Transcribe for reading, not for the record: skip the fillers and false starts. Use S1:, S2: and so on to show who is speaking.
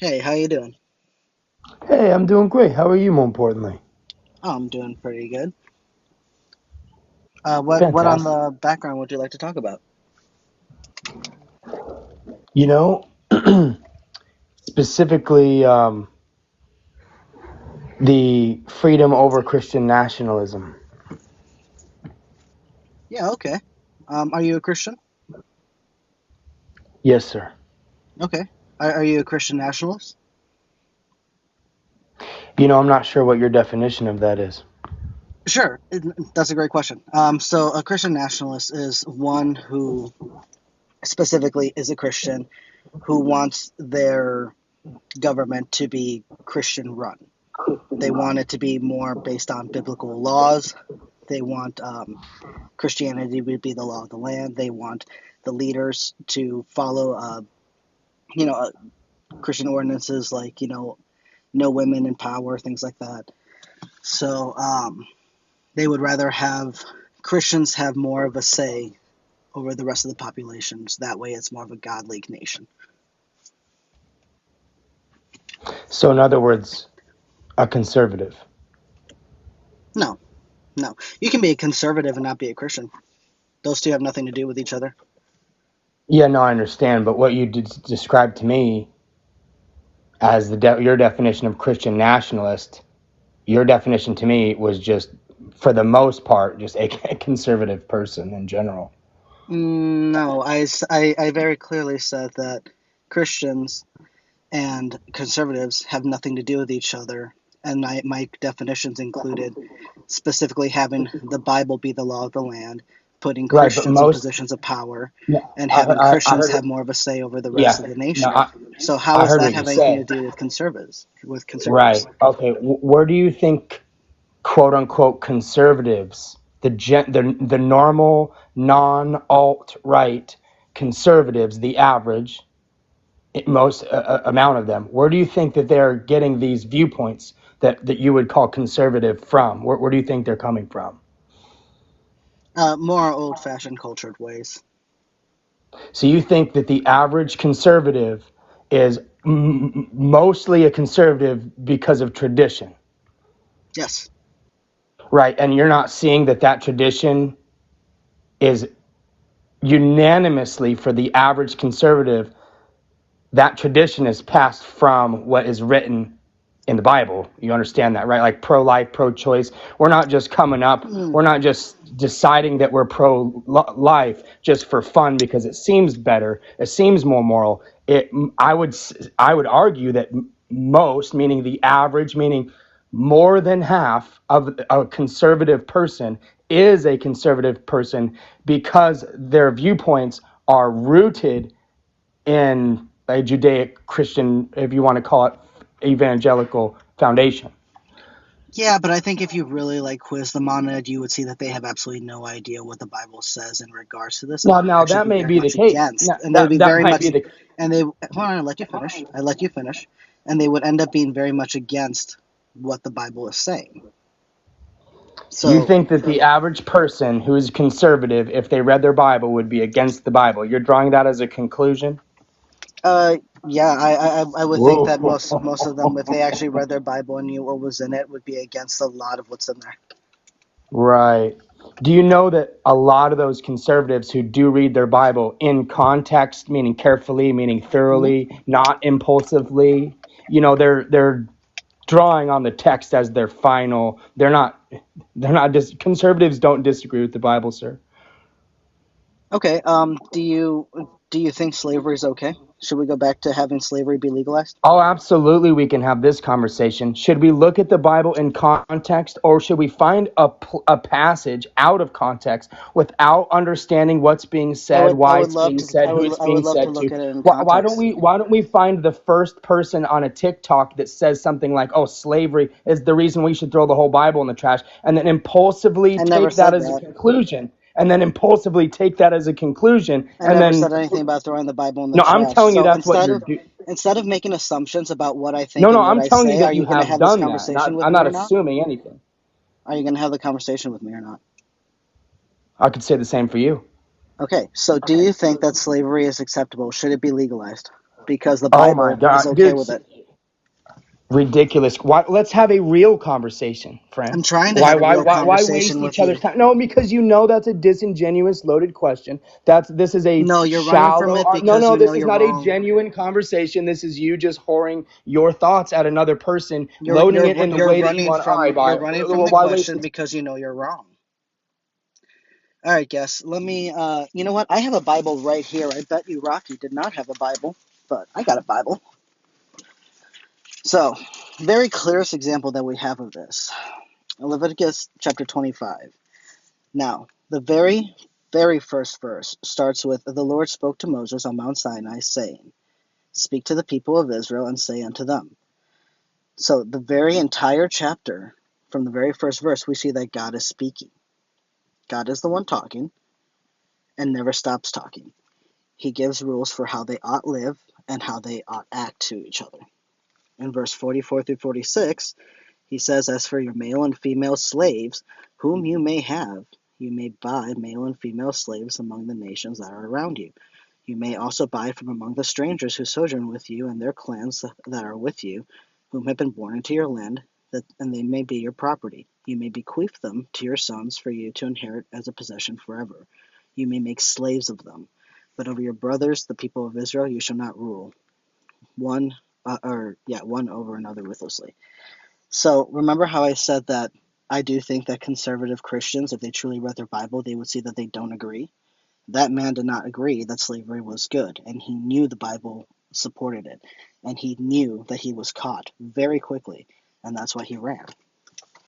S1: Hey, how you doing?
S2: Hey, I'm doing great. How are you, more importantly?
S1: Oh, I'm doing pretty good. What on
S2: Fantastic.
S1: the background would you like to talk about?
S2: You know, specifically the freedom over Christian nationalism.
S1: Yeah, okay. Are you a Christian?
S2: Yes, sir.
S1: Okay. Are you a Christian nationalist?
S2: I'm not sure what your definition of that is.
S1: Sure, that's a great question. So a Christian nationalist is one who specifically is a Christian who wants their government to be Christian run. They want it to be more based on biblical laws. They want Christianity to be the law of the land. They want the leaders to follow, you know, Christian ordinances like no women in power, things like that. So they would rather have Christians have more of a say over the rest of the populations. That way, it's more of a godly nation.
S2: So, in other words, a conservative.
S1: No, no, you can be a conservative and not be a Christian. Those two have nothing to do with each other.
S2: Yeah, no, I understand. But what you described to me as your definition of Christian nationalist, your definition to me was just, for the most part, just a conservative person in general.
S1: No, I very clearly said that Christians and conservatives have nothing to do with each other. And my definitions included specifically having the Bible be the law of the land, putting
S2: Right, but
S1: Christians in
S2: most.
S1: positions of power,
S2: No,
S1: and
S2: I,
S1: having
S2: I
S1: Christians
S2: heard
S1: have
S2: it.
S1: more of a say over the rest
S2: Yeah,
S1: of the
S2: no,
S1: nation. So how
S2: I
S1: does
S2: heard
S1: that
S2: what you
S1: have anything to
S2: said.
S1: do with conservatives? With
S2: Right.
S1: conservatives?
S2: Okay. Where do you think, quote unquote, conservatives, the normal non alt right conservatives, the average, most amount of them, where do you think that they're getting these viewpoints that you would call conservative from? Where do you think they're coming from?
S1: More old-fashioned, cultured ways.
S2: So you think that the average conservative is mostly a conservative because of tradition,
S1: Yes.
S2: right? And you're not seeing that tradition is unanimously, for the average conservative, that tradition is passed from what is written in the Bible. You understand that, right? Like pro-life, pro-choice. We're not just coming up.
S1: Mm,
S2: We're not just deciding that we're pro-life just for fun because it seems better. It seems more moral. I would, I would argue that most, meaning the average, meaning more than half of a conservative person is a conservative person because their viewpoints are rooted in a Judaic Christian, if you want to call it, evangelical foundation.
S1: yeah, but I think if you really quiz them on it, you would see that they have absolutely no idea what the Bible says in regards to this, and
S2: Now,
S1: they would
S2: now
S1: actually
S2: that
S1: be
S2: may
S1: very
S2: be the
S1: much
S2: case.
S1: against,
S2: Now,
S1: and they would
S2: that
S1: be
S2: that
S1: very
S2: might
S1: much,
S2: be the.
S1: and they hold on, I let you finish. I let you finish, and they would end up being very much against what the Bible is saying.
S2: You
S1: So,
S2: think that the average person who is conservative, if they read their Bible, would be against the Bible. You're drawing that as a conclusion.
S1: uh, yeah, I would think that most of them, if
S2: Whoa.
S1: they actually read their Bible and knew what was in it, would be against a lot of what's in there.
S2: Right. Do you know that a lot of those conservatives who do read their Bible in context, meaning carefully, meaning
S1: Hmm.
S2: thoroughly, not impulsively, they're drawing on the text as their final. They're not conservatives don't disagree with the Bible, sir.
S1: Okay. Do you think slavery is okay? Should we go back to having slavery be legalized?
S2: Oh, absolutely, we can have this conversation. Should we look at the Bible in context, or should we find a passage out of context without understanding what's being
S1: I
S2: said,
S1: would I
S2: why
S1: would
S2: it's
S1: love
S2: being
S1: to
S2: said,
S1: I
S2: who
S1: would
S2: it's
S1: I
S2: being
S1: would love to
S2: said
S1: look
S2: to?
S1: at it in
S2: Why don't
S1: context.
S2: we find the first person on a TikTok that says something like, "Oh, slavery is the reason we should throw the whole Bible in the trash," and then impulsively
S1: I never
S2: take that
S1: said
S2: as a
S1: that.
S2: conclusion, and then impulsively take that as a conclusion,
S1: I
S2: and
S1: never
S2: then
S1: said anything about throwing the Bible in the
S2: no, I'm
S1: trash.
S2: telling you
S1: So
S2: that's what you're doing.
S1: instead of making assumptions about what I think
S2: No, no,
S1: and what
S2: I'm
S1: I
S2: telling you
S1: say, are
S2: that you
S1: you going to
S2: have
S1: have this
S2: done that.
S1: conversation with
S2: I'm
S1: me
S2: not
S1: or not?
S2: assuming anything.
S1: Are you going to have the conversation with me or not?
S2: I could say the same for you.
S1: Okay. So do you think that slavery is acceptable? Should it be legalized? Because the
S2: Oh my
S1: Bible is
S2: God,
S1: okay
S2: dude,
S1: with it.
S2: Ridiculous. Why? Let's have a real conversation, friend.
S1: I'm trying to
S2: Why?
S1: have a
S2: Why?
S1: real
S2: Why? Why waste
S1: conversation
S2: each
S1: with
S2: other's
S1: you.
S2: time? No, because you know that's a disingenuous, loaded question. This is a
S1: No, you're running from
S2: shallow.
S1: it
S2: No,
S1: because
S2: no,
S1: you know
S2: this is
S1: you're
S2: not a
S1: wrong.
S2: genuine conversation. This is you just whoring your thoughts at another person,
S1: You're
S2: loading
S1: you're
S2: it in the
S1: you're
S2: way that you
S1: running
S2: want. All
S1: from
S2: right,
S1: you're
S2: bye.
S1: running from
S2: Well,
S1: the
S2: why waste
S1: question
S2: it?
S1: because you know you're wrong. All right, guess. Let me. You know what? I have a Bible right here. I bet you Rocky did not have a Bible, but I got a Bible. So, very clearest example that we have of this. Leviticus chapter 25. Now, the very first verse starts with, "The Lord spoke to Moses on Mount Sinai, saying, Speak to the people of Israel and say unto them." So, the very entire chapter, from the very first verse, we see that God is speaking. God is the one talking and never stops talking. He gives rules for how they ought live and how they ought act to each other. In verse 44 through 46, he says, "As for your male and female slaves, whom you may have, you may buy male and female slaves among the nations that are around you. You may also buy from among the strangers who sojourn with you and their clans that are with you, whom have been born into your land, and they may be your property. You may bequeath them to your sons for you to inherit as a possession forever. You may make slaves of them. But over your brothers, the people of Israel, you shall not rule one one over another ruthlessly." So remember how I said that I do think that conservative Christians, if they truly read their Bible, they would see that they don't agree. That man did not agree that slavery was good, and he knew the Bible supported it, and he knew that he was caught very quickly, and that's why he ran.